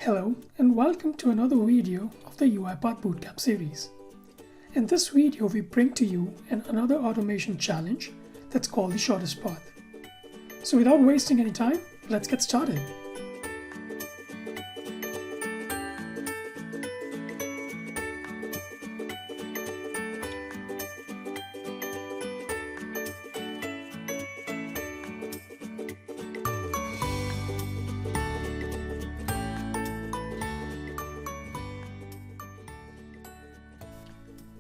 Hello and welcome to another video of the UiPath Bootcamp series. In this video, we bring to you another automation challenge that's called the shortest path. So without wasting any time, let's get started.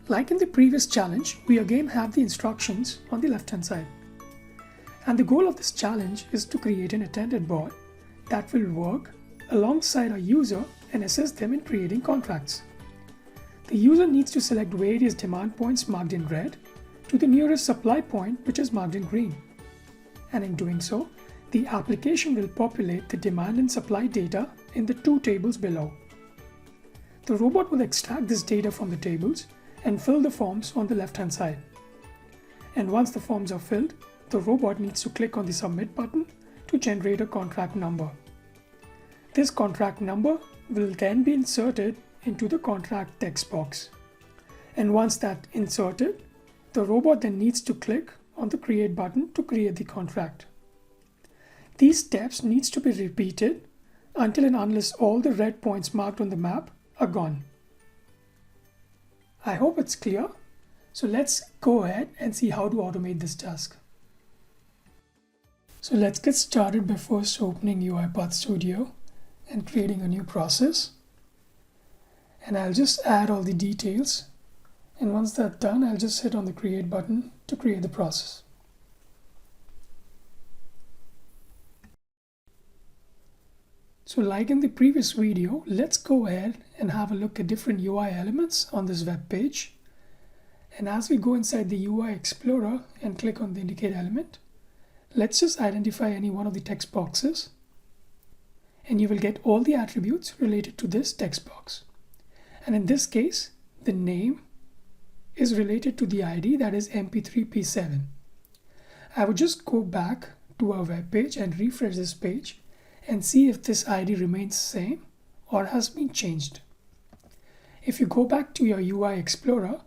Like in the previous challenge, we again have the instructions on the left-hand side. And the goal of this challenge is to create an attended bot that will work alongside a user and assist them in creating contracts. The user needs to select various demand points marked in red to the nearest supply point, which is marked in green. And in doing so, the application will populate the demand and supply data in the two tables below. The robot will extract this data from the tables and fill the forms on the left-hand side. And once the forms are filled, the robot needs to click on the Submit button to generate a contract number. This contract number will then be inserted into the contract text box. And once that's inserted, the robot then needs to click on the Create button to create the contract. These steps needs to be repeated until and unless all the red points marked on the map are gone. I hope it's clear. So let's go ahead and see how to automate this task. So let's get started by first opening UiPath Studio and creating a new process. And I'll just add all the details. And once that's done, I'll just hit on the Create button to create the process. So like in the previous video, let's go ahead and have a look at different UI elements on this web page. And as we go inside the UI Explorer and click on the Indicate element, let's just identify any one of the text boxes. And you will get all the attributes related to this text box. And in this case, the name is related to the ID, that is MP3P7. I would just go back to our web page and refresh this page and see if this ID remains the same or has been changed. If you go back to your UI Explorer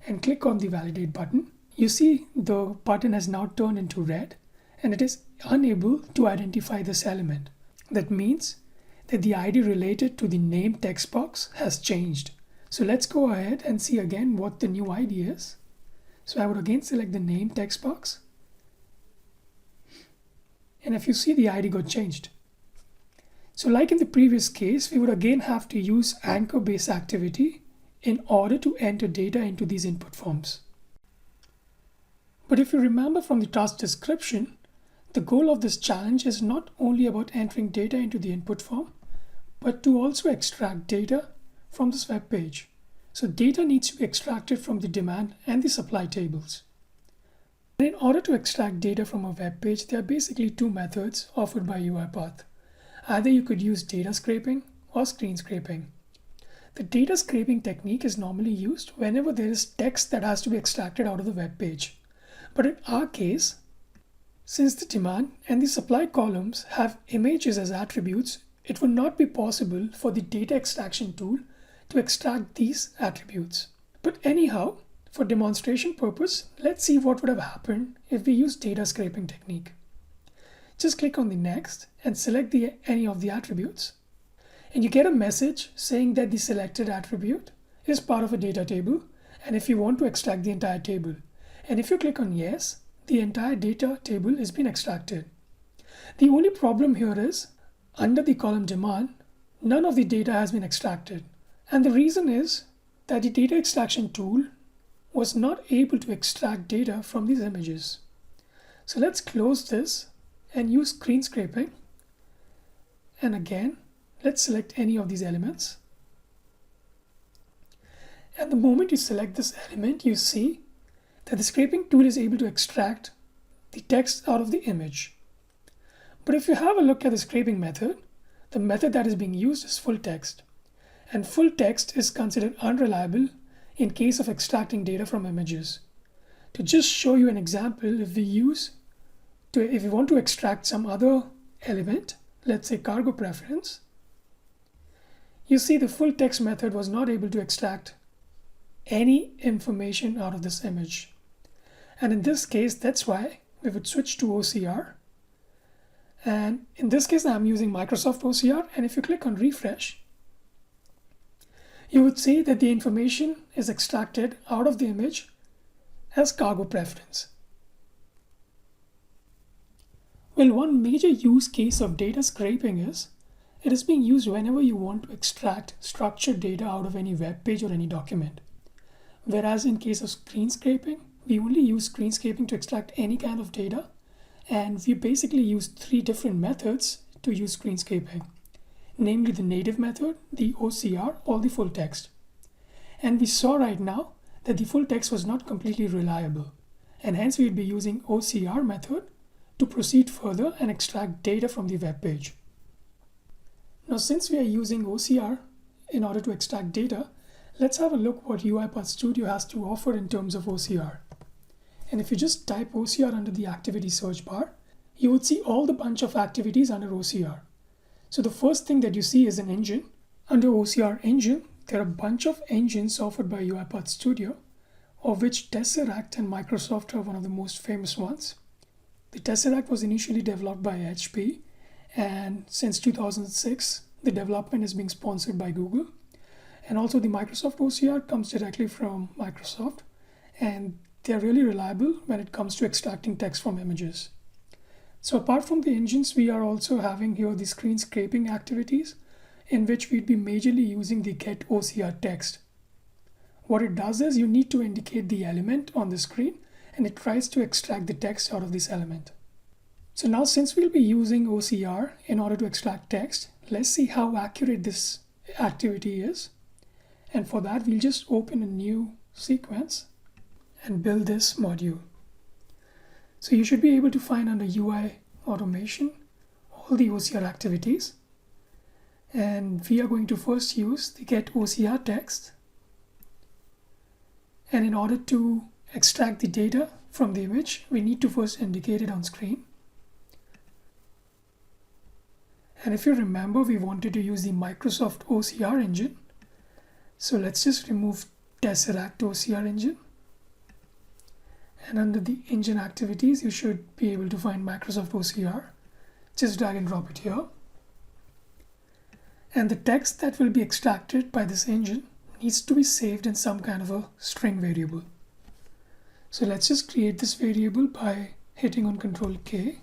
and click on the Validate button, you see the button has now turned into red and it is unable to identify this element. That means that the ID related to the name text box has changed. So let's go ahead and see again what the new ID is. So I would again select the name text box. And if you see, the ID got changed. So like in the previous case, we would again have to use anchor-based activity in order to enter data into these input forms. But if you remember from the task description, the goal of this challenge is not only about entering data into the input form, but to also extract data from this web page. So data needs to be extracted from the demand and the supply tables. And in order to extract data from a web page, there are basically two methods offered by UiPath. Either you could use data scraping or screen scraping. The data scraping technique is normally used whenever there is text that has to be extracted out of the web page. But in our case, since the demand and the supply columns have images as attributes, it would not be possible for the data extraction tool to extract these attributes. But anyhow, for demonstration purpose, let's see what would have happened if we use data scraping technique. Just click on the Next and select any of the attributes. And you get a message saying that the selected attribute is part of a data table and if you want to extract the entire table. And if you click on Yes, the entire data table is being extracted. The only problem here is, under the column Demand, none of the data has been extracted. And the reason is that the data extraction tool was not able to extract data from these images. So let's close this and use screen scraping. And again, let's select any of these elements. And the moment you select this element, you see that the scraping tool is able to extract the text out of the image. But if you have a look at the scraping method, the method that is being used is full text. And full text is considered unreliable in case of extracting data from images. To just show you an example, if you want to extract some other element, let's say cargo preference, you see the full text method was not able to extract any information out of this image. And in this case, that's why we would switch to OCR. And in this case, I'm using Microsoft OCR. And if you click on refresh, you would see that the information is extracted out of the image as cargo preference. Well, one major use case of data scraping is it is being used whenever you want to extract structured data out of any web page or any document. Whereas in case of screen scraping, we only use screen scraping to extract any kind of data. And we basically use 3 different methods to use screen scraping, namely the native method, the OCR, or the full text. And we saw right now that the full text was not completely reliable. And hence we'd be using OCR method to proceed further and extract data from the web page. Now, since we are using OCR in order to extract data, let's have a look what UiPath Studio has to offer in terms of OCR. And if you just type OCR under the activity search bar, you would see all the bunch of activities under OCR. So the first thing that you see is an engine. Under OCR engine, there are a bunch of engines offered by UiPath Studio, of which Tesseract and Microsoft are one of the most famous ones. The Tesseract was initially developed by HP, and since 2006, the development is being sponsored by Google. And also the Microsoft OCR comes directly from Microsoft, and they're really reliable when it comes to extracting text from images. So apart from the engines, we are also having here the screen scraping activities, in which we'd be majorly using the get OCR text. What it does is you need to indicate the element on the screen, and it tries to extract the text out of this element. So now, since we'll be using OCR in order to extract text, let's see how accurate this activity is. And for that, we'll just open a new sequence and build this module. So you should be able to find under UI automation all the OCR activities. And we are going to first use the get OCR text. And in order to extract the data from the image, we need to first indicate it on screen. And if you remember, we wanted to use the Microsoft OCR engine. So let's just remove Tesseract OCR engine. And under the engine activities, you should be able to find Microsoft OCR. Just drag and drop it here. And the text that will be extracted by this engine needs to be saved in some kind of a string variable. So let's just create this variable by hitting on Control K.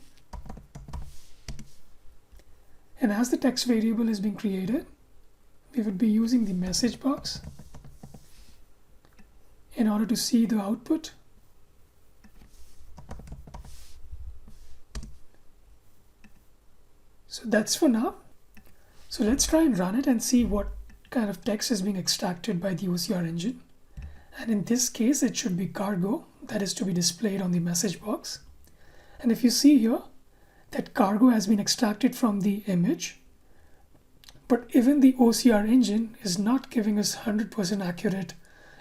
And as the text variable is being created, we would be using the message box in order to see the output. So that's for now. So let's try and run it and see what kind of text is being extracted by the OCR engine. And in this case, it should be cargo that is to be displayed on the message box. And if you see here, that cargo has been extracted from the image, but even the OCR engine is not giving us 100% accurate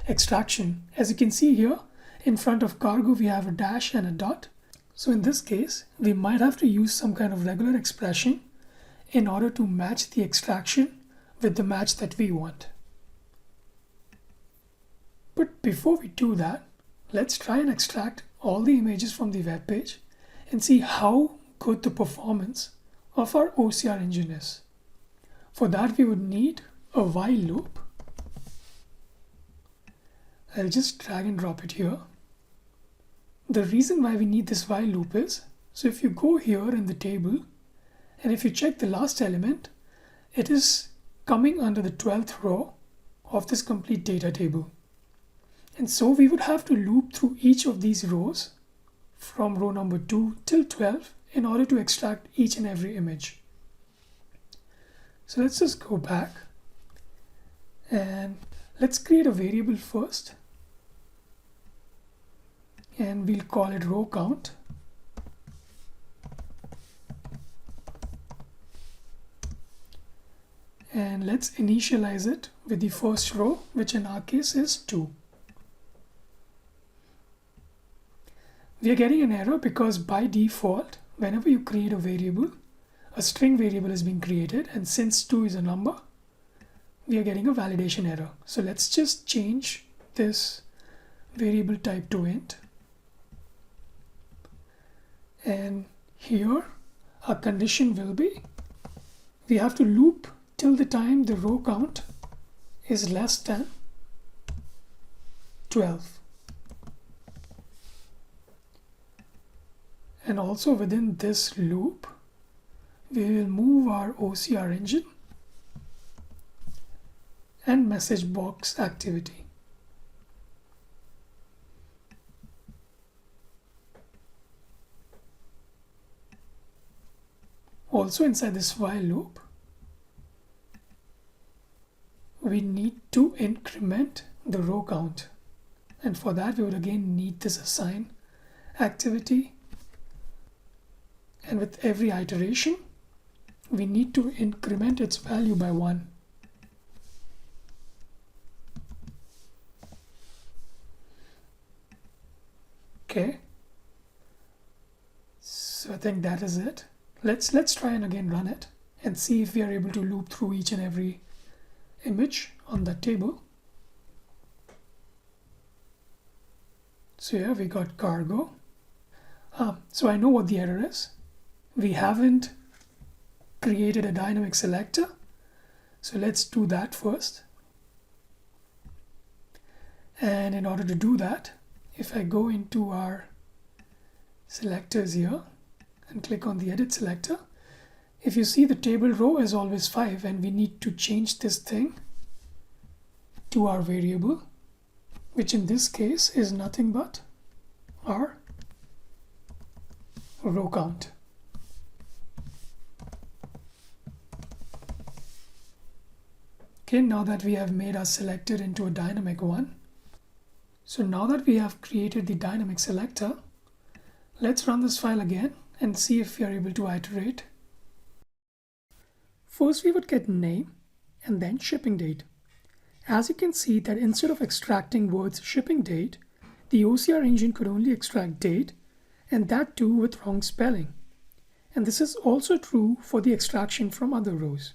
extraction. As you can see here, in front of cargo, we have a dash and a dot. So in this case, we might have to use some kind of regular expression in order to match the extraction with the match that we want. But before we do that, let's try and extract all the images from the web page and see how good the performance of our OCR engine is. For that, we would need a while loop. I'll just drag and drop it here. The reason why we need this while loop is, so if you go here in the table, and if you check the last element, it is coming under the 12th row of this complete data table. And so we would have to loop through each of these rows from row number 2 till 12 in order to extract each and every image. So let's just go back and let's create a variable first. And we'll call it row count. And let's initialize it with the first row, which in our case is 2. We are getting an error because by default, whenever you create a variable, a string variable is being created, and since 2 is a number, we are getting a validation error. So let's just change this variable type to int. And here our condition will be, we have to loop till the time the row count is less than 12. And also within this loop, we will move our OCR engine and message box activity. Also inside this while loop, we need to increment the row count. And for that, we would again need this assign activity. And with every iteration, we need to increment its value by 1. Okay. So I think that is it. Let's try and again run it and see if we are able to loop through each and every image on that table. So here we got cargo. So I know what the error is. We haven't created a dynamic selector. So let's do that first. And in order to do that, if I go into our selectors here and click on the edit selector, if you see the table row is always 5 and we need to change this thing to our variable, which in this case is nothing but our row count. Okay, now that we have made our selector into a dynamic one, so now that we have created the dynamic selector, let's run this file again and see if we are able to iterate. First we would get name and then shipping date. As you can see that instead of extracting words shipping date, the OCR engine could only extract date, and that too with wrong spelling. And this is also true for the extraction from other rows.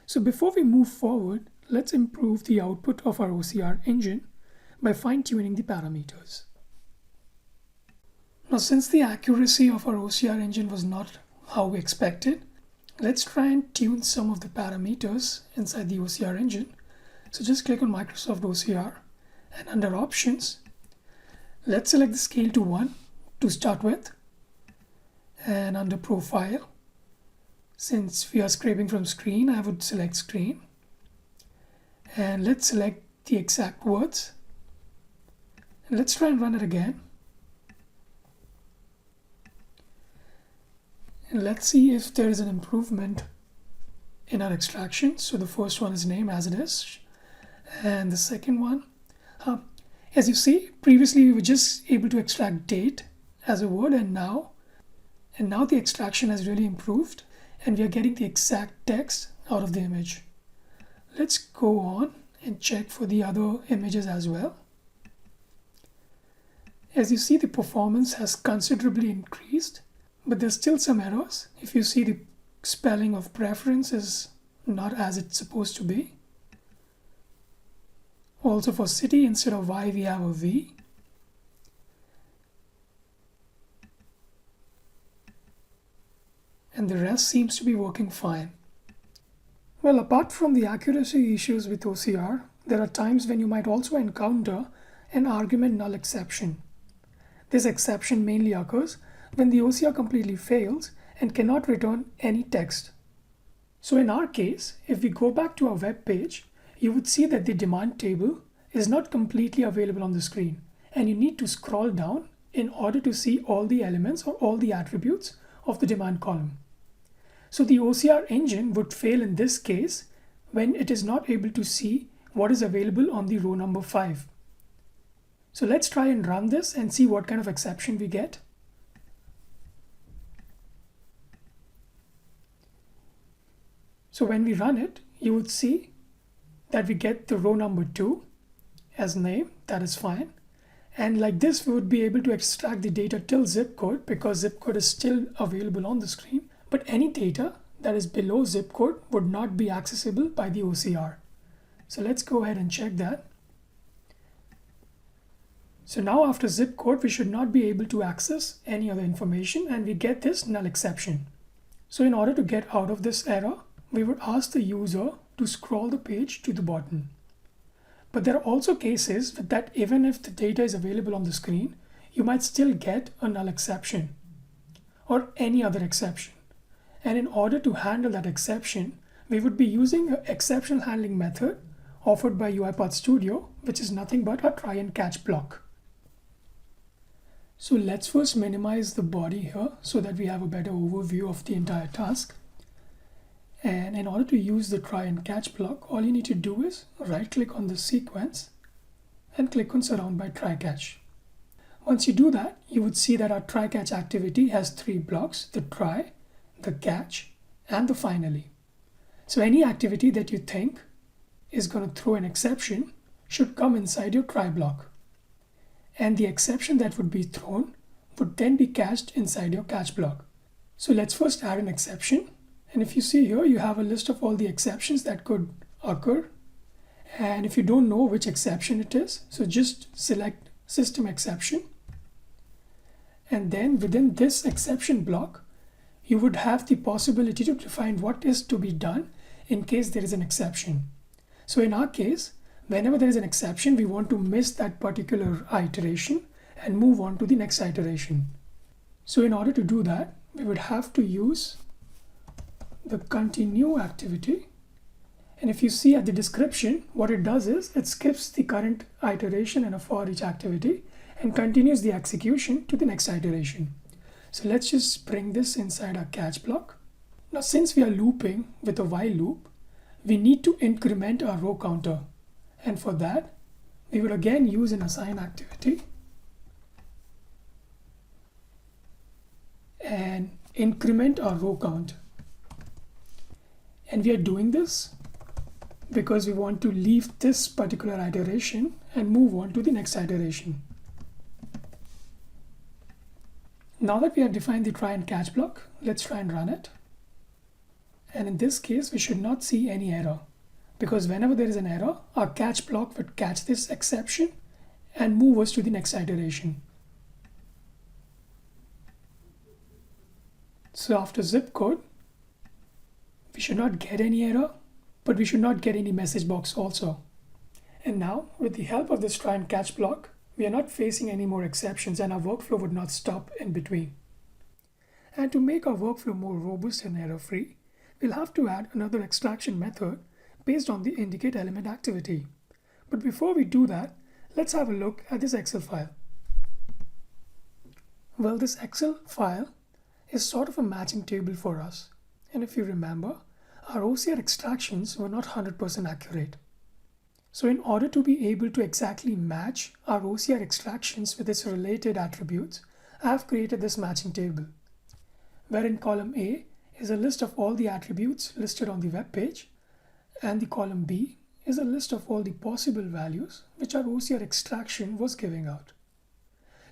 So before we move forward, let's improve the output of our OCR engine by fine-tuning the parameters. Now, since the accuracy of our OCR engine was not how we expected, let's try and tune some of the parameters inside the OCR engine. So just click on Microsoft OCR and under options, let's select the scale to 1 to start with. And under profile, since we are scraping from screen, I would select screen. And let's select the exact words. And let's try and run it again. And let's see if there is an improvement in our extraction. So the first one is name as it is. And the second one, as you see, previously we were just able to extract date as a word, and now the extraction has really improved and we are getting the exact text out of the image. Let's go on and check for the other images as well. As you see, the performance has considerably increased, but there's still some errors. If you see, the spelling of preference is not as it's supposed to be. Also for city, instead of Y, we have a V. And the rest seems to be working fine. Well, apart from the accuracy issues with OCR, there are times when you might also encounter an argument null exception. This exception mainly occurs when the OCR completely fails and cannot return any text. So in our case, if we go back to our web page, you would see that the demand table is not completely available on the screen, and you need to scroll down in order to see all the elements or all the attributes of the demand column. So the OCR engine would fail in this case when it is not able to see what is available on the row number 5. So let's try and run this and see what kind of exception we get. So when we run it, you would see that we get the row number 2 as name, that is fine. And like this, we would be able to extract the data till zip code because zip code is still available on the screen. But any data that is below zip code would not be accessible by the OCR. So let's go ahead and check that. So now after zip code, we should not be able to access any other information, and we get this null exception. So in order to get out of this error, we would ask the user to scroll the page to the bottom. But there are also cases that even if the data is available on the screen, you might still get a null exception or any other exception. And in order to handle that exception, we would be using an exception handling method offered by UiPath Studio, which is nothing but a try and catch block. So let's first minimize the body here so that we have a better overview of the entire task. And in order to use the try and catch block, all you need to do is right click on the sequence and click on surround by try catch. Once you do that, you would see that our try catch activity has 3 blocks: the try, the catch, and the finally. So any activity that you think is going to throw an exception should come inside your try block. And the exception that would be thrown would then be cached inside your catch block. So let's first add an exception. And if you see here, you have a list of all the exceptions that could occur. And if you don't know which exception it is, so just select system exception. And then within this exception block, you would have the possibility to define what is to be done in case there is an exception. So in our case, whenever there is an exception, we want to miss that particular iteration and move on to the next iteration. So in order to do that, we would have to use the continue activity. And if you see at the description, what it does is it skips the current iteration and a for each activity and continues the execution to the next iteration. So let's just bring this inside our catch block. Now, since we are looping with a while loop, we need to increment our row counter. And for that, we will again use an assign activity and increment our row count. And we are doing this because we want to leave this particular iteration and move on to the next iteration. Now that we have defined the try and catch block, let's try and run it. And in this case, we should not see any error, because whenever there is an error, our catch block would catch this exception and move us to the next iteration. So after zip code, we should not get any error, but we should not get any message box also. And now, with the help of this try and catch block, we are not facing any more exceptions and our workflow would not stop in between. And to make our workflow more robust and error-free, we'll have to add another extraction method based on the indicate element activity. But before we do that, let's have a look at this Excel file. Well, this Excel file is sort of a matching table for us. And if you remember, our OCR extractions were not 100% accurate. So in order to be able to exactly match our OCR extractions with its related attributes, I have created this matching table, where in column A is a list of all the attributes listed on the web page, and the column B is a list of all the possible values which our OCR extraction was giving out.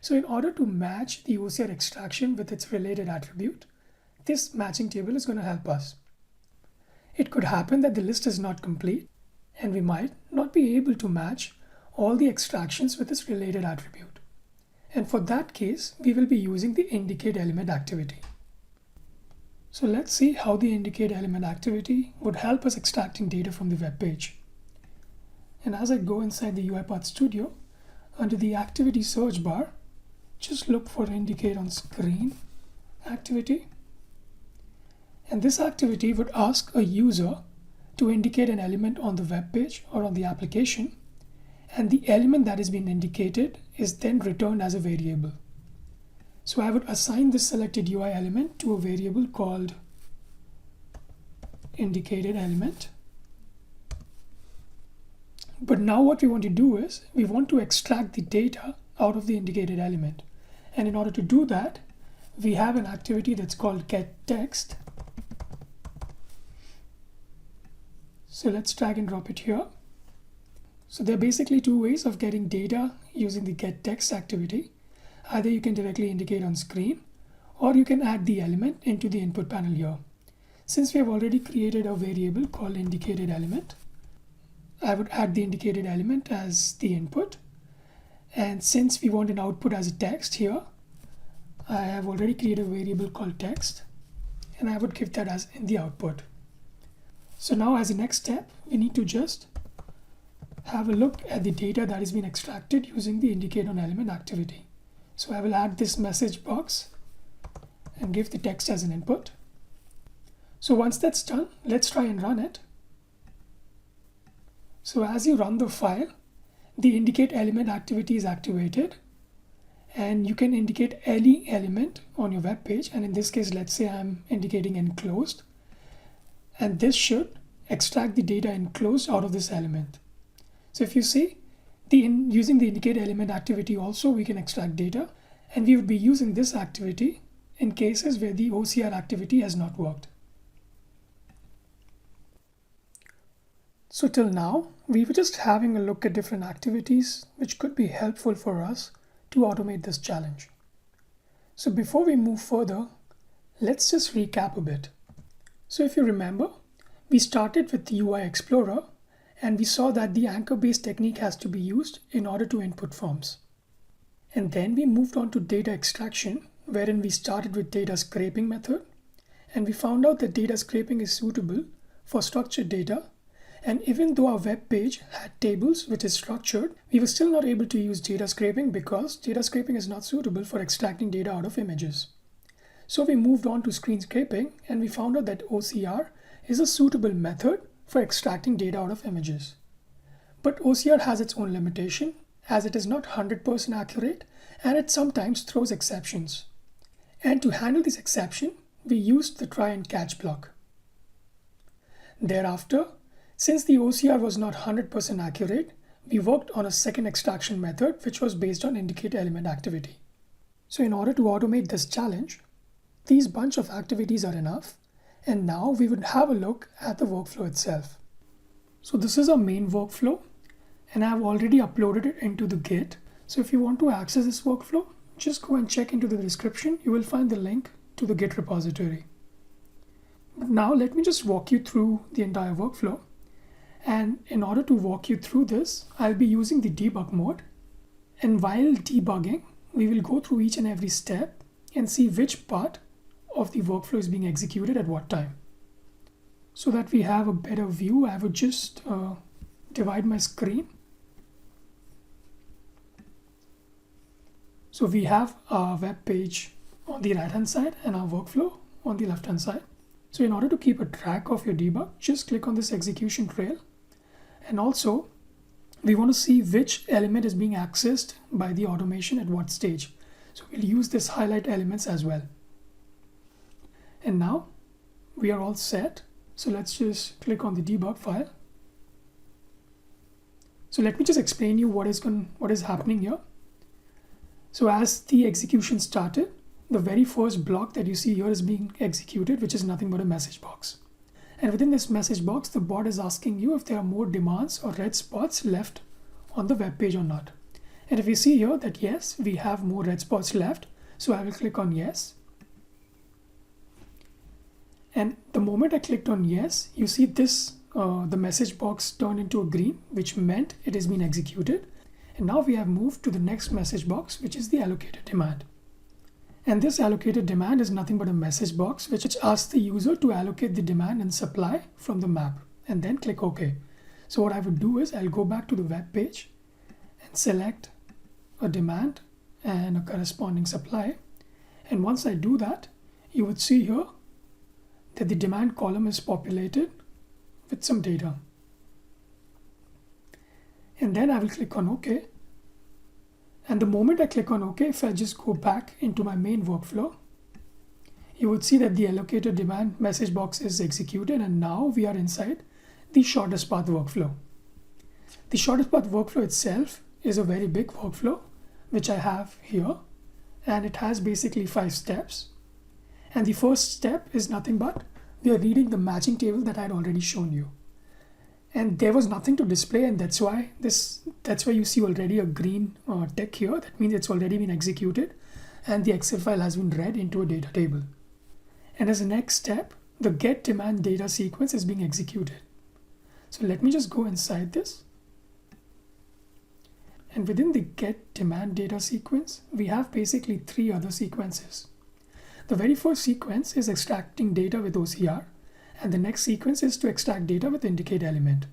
So in order to match the OCR extraction with its related attribute, this matching table is going to help us. It could happen that the list is not complete and we might not be able to match all the extractions with its related attribute. And for that case, we will be using the indicate element activity. So let's see how the indicate element activity would help us extracting data from the web page. And as I go inside the UiPath Studio, under the activity search bar, just look for indicate on screen activity. And this activity would ask a user to indicate an element on the web page or on the application, and the element that is being indicated is then returned as a variable. So I would assign this selected UI element to a variable called indicated element. But now what we want to do is we want to extract the data out of the indicated element. And in order to do that, we have an activity that's called getText. So let's drag and drop it here. So there are basically two ways of getting data using the getText activity. Either you can directly indicate on screen, or you can add the element into the input panel here. Since we have already created a variable called indicated element, I would add the indicated element as the input. And since we want an output as a text here, I have already created a variable called text, and I would give that as in the output. So now as a next step, we need to just have a look at the data that has been extracted using the indicate on element activity. So I will add this message box and give the text as an input. So once that's done, let's try and run it. So as you run the file, the indicate element activity is activated, and you can indicate any element on your web page. And in this case, let's say I'm indicating enclosed, and this should extract the data enclosed out of this element. So if you see, using the indicate element activity also, we can extract data, and we would be using this activity in cases where the OCR activity has not worked. So till now, we were just having a look at different activities which could be helpful for us to automate this challenge. So before we move further, let's just recap a bit. So if you remember, we started with the UI Explorer, and we saw that the anchor-based technique has to be used in order to input forms. And then we moved on to data extraction, wherein we started with data scraping method, and we found out that data scraping is suitable for structured data. And even though our web page had tables which is structured, we were still not able to use data scraping because data scraping is not suitable for extracting data out of images. So we moved on to screen scraping, and we found out that OCR is a suitable method for extracting data out of images. But OCR has its own limitation, as it is not 100% accurate, and it sometimes throws exceptions. And to handle this exception, we used the try and catch block. Thereafter, since the OCR was not 100% accurate, we worked on a second extraction method which was based on indicate element activity. So in order to automate this challenge, these bunch of activities are enough, and now we would have a look at the workflow itself. So this is our main workflow, and I have already uploaded it into the Git. So if you want to access this workflow, just go and check into the description. You will find the link to the Git repository. But now let me just walk you through the entire workflow. And in order to walk you through this, I'll be using the debug mode. And while debugging, we will go through each and every step and see which part of the workflow is being executed at what time. So that we have a better view, I would just divide my screen. So we have our web page on the right hand side and our workflow on the left hand side. So in order to keep a track of your debug, just click on this execution trail. And also, we want to see which element is being accessed by the automation at what stage. So we'll use this highlight elements as well. And now we are all set. So let's just click on the debug file. So let me just explain you what is happening here. So as the execution started, the very first block that you see here is being executed, which is nothing but a message box. And within this message box, the bot is asking you if there are more demands or red spots left on the web page or not. And if you see here that yes, we have more red spots left, so I will click on yes. And the moment I clicked on yes, you see this, the message box turned into a green, which meant it has been executed. And now we have moved to the next message box, which is the allocated demand. And this allocated demand is nothing but a message box which asks the user to allocate the demand and supply from the map, and then click OK. So what I would do is I'll go back to the web page and select a demand and a corresponding supply. And once I do that, you would see here that the demand column is populated with some data. And then I will click on OK. And the moment I click on OK, if I just go back into my main workflow, you would see that the allocated demand message box is executed, and now we are inside the shortest path workflow. The shortest path workflow itself is a very big workflow, which I have here, and it has basically 5 steps. And the first step is nothing but we are reading the matching table that I had already shown you. And there was nothing to display, and that's why you see already a green tick here. That means it's already been executed and the Excel file has been read into a data table. And as a next step, the get demand data sequence is being executed. So let me just go inside this. And within the get demand data sequence, we have basically 3 other sequences. The very first sequence is extracting data with OCR, and the next sequence is to extract data with indicate element.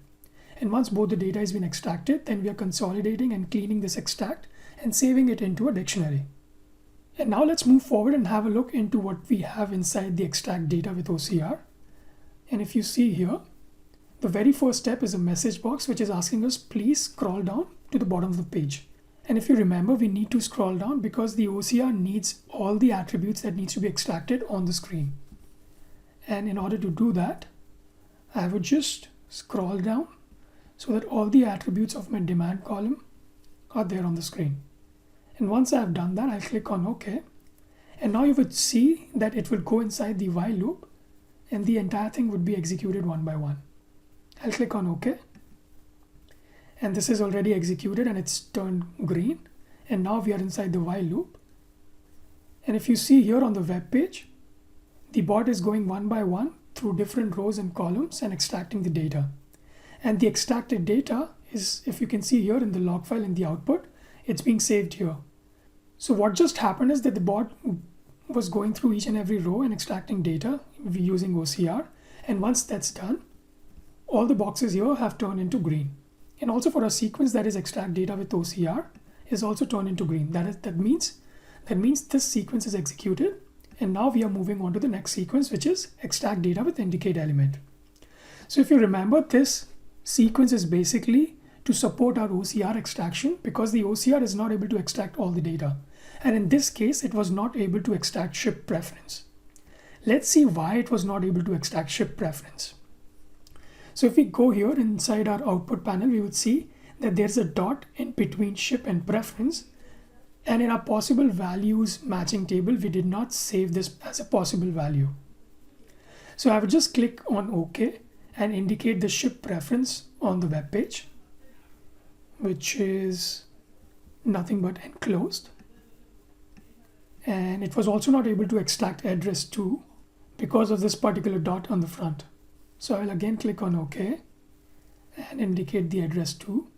And once both the data has been extracted, then we are consolidating and cleaning this extract and saving it into a dictionary. And now let's move forward and have a look into what we have inside the extract data with OCR. And if you see here, the very first step is a message box which is asking us please scroll down to the bottom of the page. And if you remember, we need to scroll down because the OCR needs all the attributes that needs to be extracted on the screen. And in order to do that, I would just scroll down so that all the attributes of my demand column are there on the screen. And once I have done that, I'll click on OK. And now you would see that it will go inside the while loop and the entire thing would be executed one by one. I'll click on OK. And this is already executed and it's turned green. And now we are inside the while loop. And if you see here on the web page, the bot is going one by one through different rows and columns and extracting the data. And the extracted data is, if you can see here in the log file in the output, it's being saved here. So what just happened is that the bot was going through each and every row and extracting data using OCR. And once that's done, all the boxes here have turned into green. And also for a sequence that is extract data with OCR is also turned into green. That means this sequence is executed. And now we are moving on to the next sequence, which is extract data with indicate element. So if you remember, this sequence is basically to support our OCR extraction because the OCR is not able to extract all the data. And in this case, it was not able to extract ship preference. Let's see why it was not able to extract ship preference. So if we go here inside our output panel, we would see that there's a dot in between ship and preference. And in our possible values matching table, we did not save this as a possible value. So I would just click on OK and indicate the ship preference on the web page, which is nothing but enclosed. And it was also not able to extract address to because of this particular dot on the front. So I will again click on OK and indicate the address to.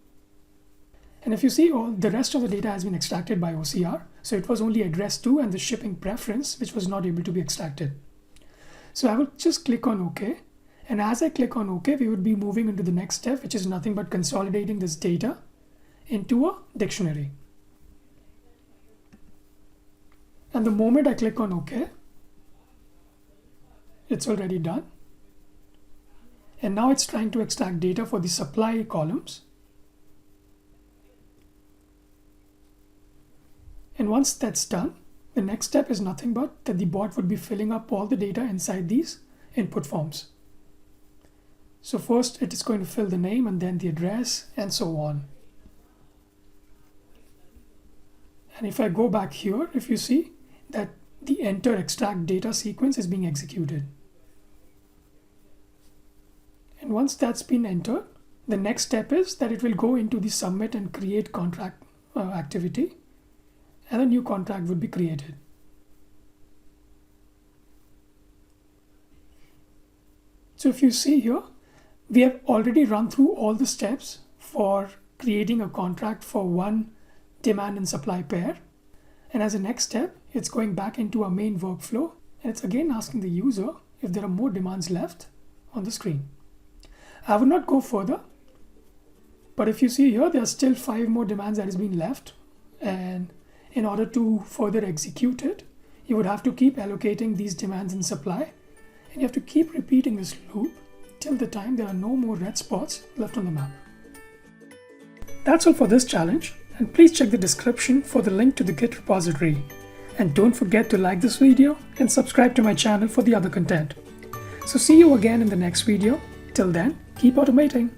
And if you see, all the rest of the data has been extracted by OCR. So it was only address to and the shipping preference, which was not able to be extracted. So I will just click on OK. And as I click on OK, we would be moving into the next step, which is nothing but consolidating this data into a dictionary. And the moment I click on OK, it's already done. And now it's trying to extract data for the supply columns. And once that's done, the next step is nothing but that the bot would be filling up all the data inside these input forms. So first it is going to fill the name and then the address and so on. And if I go back here, if you see that the enter extract data sequence is being executed. And once that's been entered, the next step is that it will go into the submit and create contract activity, and a new contract would be created. So if you see here, we have already run through all the steps for creating a contract for one demand and supply pair. And as a next step, it's going back into our main workflow, and it's again asking the user if there are more demands left on the screen. I would not go further, but if you see here, there are still 5 more demands that has been left. And in order to further execute it, you would have to keep allocating these demands in supply. And you have to keep repeating this loop till the time there are no more red spots left on the map. That's all for this challenge. And please check the description for the link to the Git repository. And don't forget to like this video and subscribe to my channel for the other content. So see you again in the next video. Till then, keep automating.